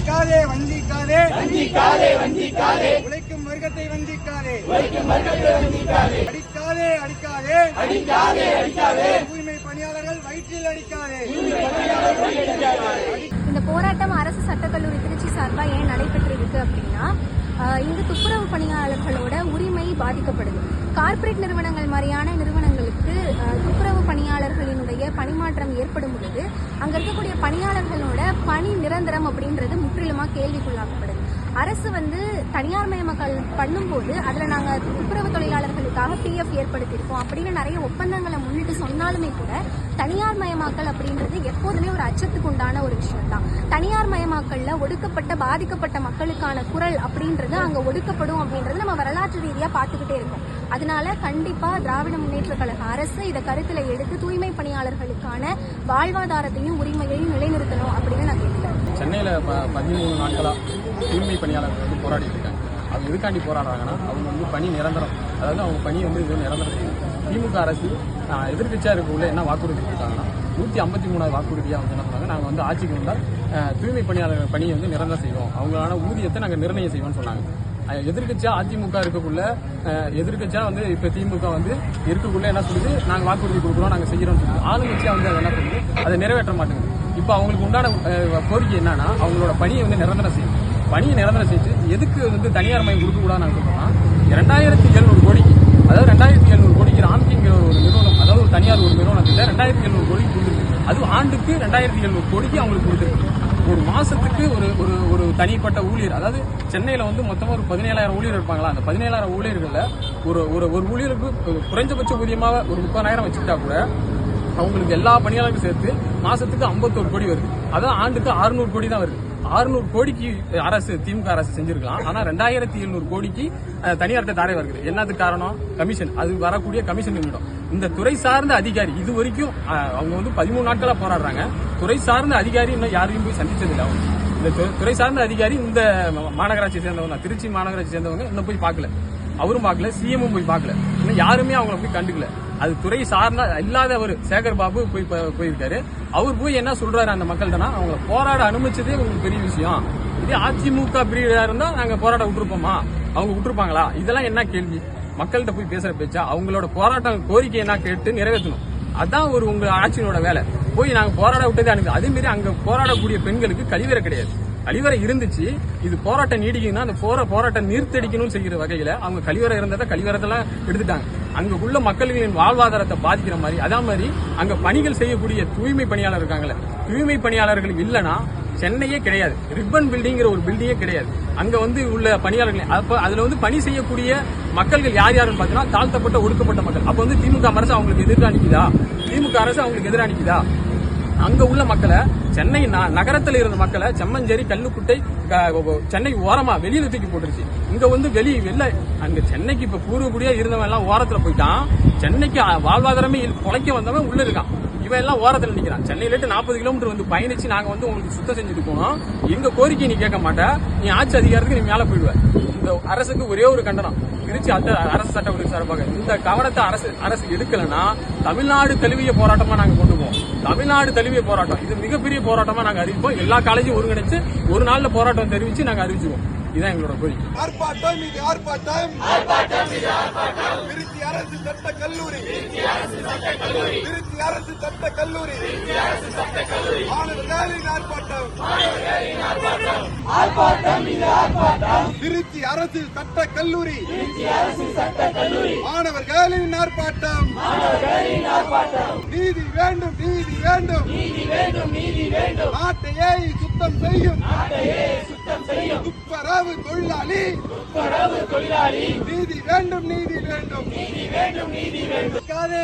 வஞ்சிக்காதே வஞ்சிக்காதே வஞ்சிக்காதே வஞ்சிக்காதே உழைக்கும் வர்க்கத்தை வஞ்சிக்காதே உழைக்கும் வர்க்கத்தை வஞ்சிக்காதே அடிக்காதே அடிக்காதே அடிக்காதே அடிக்காதே தூய்மை பணியாளர்கள் வயிற்றில் அடிக்காதே. இந்த போராட்டம் அரசு சட்டக்கல்லூரி திருச்சி சார்பாக ஏன் நடைபெற்றிருக்கு அப்படின்னா, இங்கு துப்புரவு பணியாளர்களோட உரிமை பாதிக்கப்படுது. கார்ப்பரேட் நிறுவனங்கள் மாதிரியான நிறுவனங்களுக்கு துப்புரவு பணியாளர்களினுடைய பணிமாற்றம் ஏற்படும் பொழுது அங்க இருக்கக்கூடிய பணியாளர்களோட பணி நிரந்தரம் அப்படின்றது முற்றிலுமா கேள்விக்குள்ளாக்கப்படுது. அரசு தனியார் மயமாக்கல் பண்ணும்போது அதுல நாங்க துப்புரவு தொழிலாளர்களுக்காக PF ஏற்படுத்தியிருக்கோம் அப்படின்னு நிறைய ஒப்பந்தங்களை முன்னிட்டு சொன்னாலுமே கூட தனியார் மயமாக்கல் அப்படின்றது எப்போதுமே ஒரு அச்சத்துக்கு உண்டான ஒரு விஷயம் தான். தனியார் மயமாக்கல்ல ஒடுக்கப்பட்ட பாதிக்கப்பட்ட மக்களுக்கான குரல் அப்படின்றது அங்க ஒடுக்கப்படும் அப்படின்றது நம்ம வரலாற்று ரீதியா பார்த்துக்கிட்டே இருக்கோம். அதனால கண்டிப்பா திராவிட முன்னேற்ற கழக அரசு இதை கருத்துல எடுத்து தூய்மை பணியாளர்களுக்கான வாழ்வாதாரத்தையும் உரிமையையும் நிலைநிறுத்தணும் அப்படின்னு நான் கேட்கிறேன். சென்னையில் 13 நாட்களா தூய்மை பணியாளர்கள் போராடிட்டு இருக்காங்க. அவங்க எதுக்காண்டி போராடுறாங்கன்னா, அவங்க பணி நிரந்தரம், அதாவது அவங்க பணி இது நிரந்தரம் செய்யும். திமுக அரசு எதிர்கட்சியாக இருக்கக்குள்ள என்ன வாக்குறுதி கொடுத்தாங்கன்னா, 153வது வாக்குறுதியாக என்ன சொன்னாங்க, நாங்கள் ஆட்சிக்கு வந்தால் தூய்மை பணியாளர்கள் பணியை நிரந்தரம் செய்வோம், அவங்களான ஊதியத்தை நாங்கள் நிர்ணயம் செய்வோம்னு சொன்னாங்க. எதிர்கட்சியா அதிமுக இருக்கக்குள்ள எதிர்கட்சியா இப்ப திமுக இருக்கக்குள்ள என்ன சொல்லுது, நாங்க வாக்குறுதி கொடுக்குறோம், நாங்க செய்யறோம் சொல்லுது. ஆளுங்கட்சியா அதை என்ன பண்ணுது, அதை நிறைவேற்ற மாட்டேங்குது. இப்ப அவங்களுக்கு உண்டான கோரிக்கை என்னன்னா, அவங்களோட பணியை நிரந்தரம் செய்யும். பணியை நிரந்தரம் செஞ்சு எதுக்கு தனியார் மயம் கொடுக்க கூடாது நாங்க சொல்றோம்னா, 2700 கோடிக்கு, அதாவது 2700 கோடிக்கு ராம்கிங்கிற ஒரு நிறுவனம், அதாவது ஒரு தனியார் ஒரு நிறுவனத்துல 2700 கோடிக்கு கொடுத்துருக்கு. அது ஆண்டுக்கு 2700 கோடிக்கு அவங்களுக்கு கொடுத்துருக்கு. ஒரு மாசத்துக்கு ஒரு தனிப்பட்ட ஊழியர், அதாவது சென்னையில மொத்தமா ஒரு 17,000 ஊழியர் இருப்பாங்களா, அந்த 17,000 ஊழியர்கள்ல ஒரு ஊழியருக்கு குறைஞ்சபட்ச ஊதியமாக ஒரு 30,000 வச்சுக்கிட்டா கூட அவங்களுக்கு எல்லா பணியாளர்களும் சேர்த்து மாசத்துக்கு 51 கோடி வருது. அதான் ஆண்டுக்கு 600 கோடி தான் வருது. 600 கோடிக்கு அரசு திமுக அரசு செஞ்சிருக்கலாம். ஆனா 2700 கோடிக்கு தனியார்கிட்ட தாரை வருது. என்னதுக்கு காரணம்? கமிஷன். அது வரக்கூடிய கமிஷன் நிமிடம். இந்த துறை சார்ந்த அதிகாரி இது வரைக்கும் அவங்க 13 நாட்களா போராடுறாங்க. துறை சார்ந்த அதிகாரி இன்னும் யாரையும் போய் சந்திச்சதில்லை. அவங்க இந்த துறை சார்ந்த அதிகாரி இந்த மாநகராட்சி சேர்ந்தவங்க, திருச்சி மாநகராட்சி சேர்ந்தவங்க இன்னும் போய் பார்க்கல, அவரும் பார்க்கல, சிஎம்மும் போய் பார்க்கல, இன்னும் யாருமே அவங்களை போய் கண்டுக்கல. அது துறை சார்ந்த இல்லாதவர் சேகர் பாபு போயிருக்காரு. அவர் போய் என்ன சொல்றாரு அந்த மக்கள்கிட்ட, அவங்களை போராட அனுமதிச்சதே உங்களுக்கு பெரிய விஷயம். இதே அதிமுக பிரீடா இருந்தா நாங்க போராட விட்டுருப்போமா, அவங்க விட்டுருப்பாங்களா? இதெல்லாம் என்ன கேள்வி? மக்கள்கிட்ட போய் பேசுற பேச்சா? அவங்களோட போராட்டம் கோரிக்கை என்ன கேட்டு நிறைவேற்றணும். அதான் உங்க ஆட்சியோட வேலை. போய் நாங்க போராட விட்டதே அனுப்பி, அதே மாதிரி அங்க போராடக்கூடிய பெண்களுக்கு கழிவறை கிடையாது. கழிவறை இருந்துச்சு, இது போராட்டம் நீடிக்குன்னா அந்த போராட்டம் நீர்த்தடிக்கணும்னு செய்கிற வகையில அவங்க கழிவறை இருந்ததை கழிவறதெல்லாம் எடுத்துட்டாங்க. அங்குள்ள மக்களின் வாழ்வாதாரத்தை பாதிக்கிற மாதிரி. அதே மாதிரி அங்க பணிகள் செய்யக்கூடிய தூய்மை பணியாளர் இருக்காங்கல்ல, தூய்மை பணியாளர்கள் இல்லைன்னா சென்னையே கிடையாது. ரிப்பன் பில்டிங்கிற ஒரு பில்டிங்கே கிடையாது. அங்க உள்ள பணியாளர்கள், அப்ப அதுல பணி செய்யக்கூடிய மக்கள்கள் யார் யாருன்னு பாத்தீங்கன்னா தாழ்த்தப்பட்ட ஒடுக்கப்பட்ட மக்கள். அப்ப திமுக அரசு அவங்களுக்கு எதிராக நிக்குதா? திமுக அரசு அவங்களுக்கு எதிராக நிக்குதா? அங்க உள்ள மக்களை, சென்னை நகரத்தில் இருந்த மக்களை செம்மஞ்சேரி, கல்லுக்குட்டை, சென்னை ஓரமா வெளியில தூக்கி போட்டுருச்சு. இங்க வெளில அங்க சென்னைக்கு இப்ப பூர்வக்குடியா இருந்தவன் எல்லாம் ஓரத்துல போயிட்டான். சென்னைக்கு வாழ்வாதாரமே பொழைக்க வந்தவன் உள்ள இருக்கான். இவன் எல்லாம் ஓரத்துல நிக்கிறான். சென்னையில 40 கிலோமீட்டர் பயணிச்சு நாங்க உங்களுக்கு சுத்தம் செஞ்சுட்டு போனோம். எங்க கோரிக்கை நீ கேட்க மாட்ட, நீ ஆட்சி அதிகாரத்துக்கு நீ மேல போயிடுவ. இந்த அரசுக்கு ஒரே ஒரு கண்டனம், திருச்சி அரசு சட்டப்படி சார்பாக இந்த கவனத்தை அரசு எடுக்கலன்னா தமிழ்நாடு தழுவிய போராட்டமா நாங்க கொண்டு போவோம். தமிழ்நாடு தழுவிய போராட்டம், இது மிகப்பெரிய போராட்டமா நாங்க அறிவிப்போம். எல்லா காலேஜும் ஒருங்கிணைச்சு ஒரு நாள்ல போராட்டம் தெரிவிச்சு நாங்க அறிவிச்சிருவோம். இதான் எங்களோட கோரிக்கை. ஆர்ப்பாட்டம் இது ஆர்ப்பாட்டம், திருச்சி அரசு சட்ட கல்லூரி, திருச்சி அரசு சட்ட கல்லூரி, மாணவர்களின் ஆர்ப்பாட்டம், திருச்சி அரசு சட்ட கல்லூரி, மாணவர்களின் ஆர்ப்பாட்டம். நீதி வேண்டும், நீதி வேண்டும், நாட்டையே சுத்தம் செய்யும் துப்புரவு தொழிலாளி, நீதி வேண்டும், நீதி வேண்டும், அடிக்காதே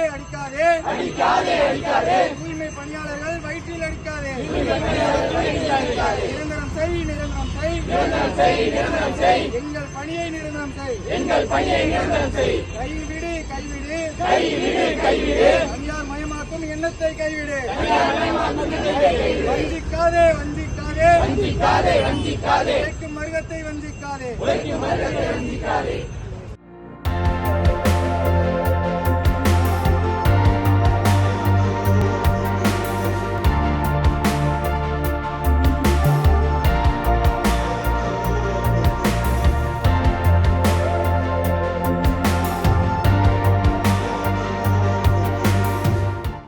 அடிக்காதே, தூய்மை பணியாளர்கள் வயிற்றில் அடிக்காதே, நிரந்தரம் செய், எங்கள் பணியை நிரந்தரம் செய், கைவிடு, தனியார் மயமாக்கும் எண்ணத்தை கைவிடு, வஞ்சிக்காதே, உழைக்கும் வர்க்கத்தை வஞ்சிக்காதே.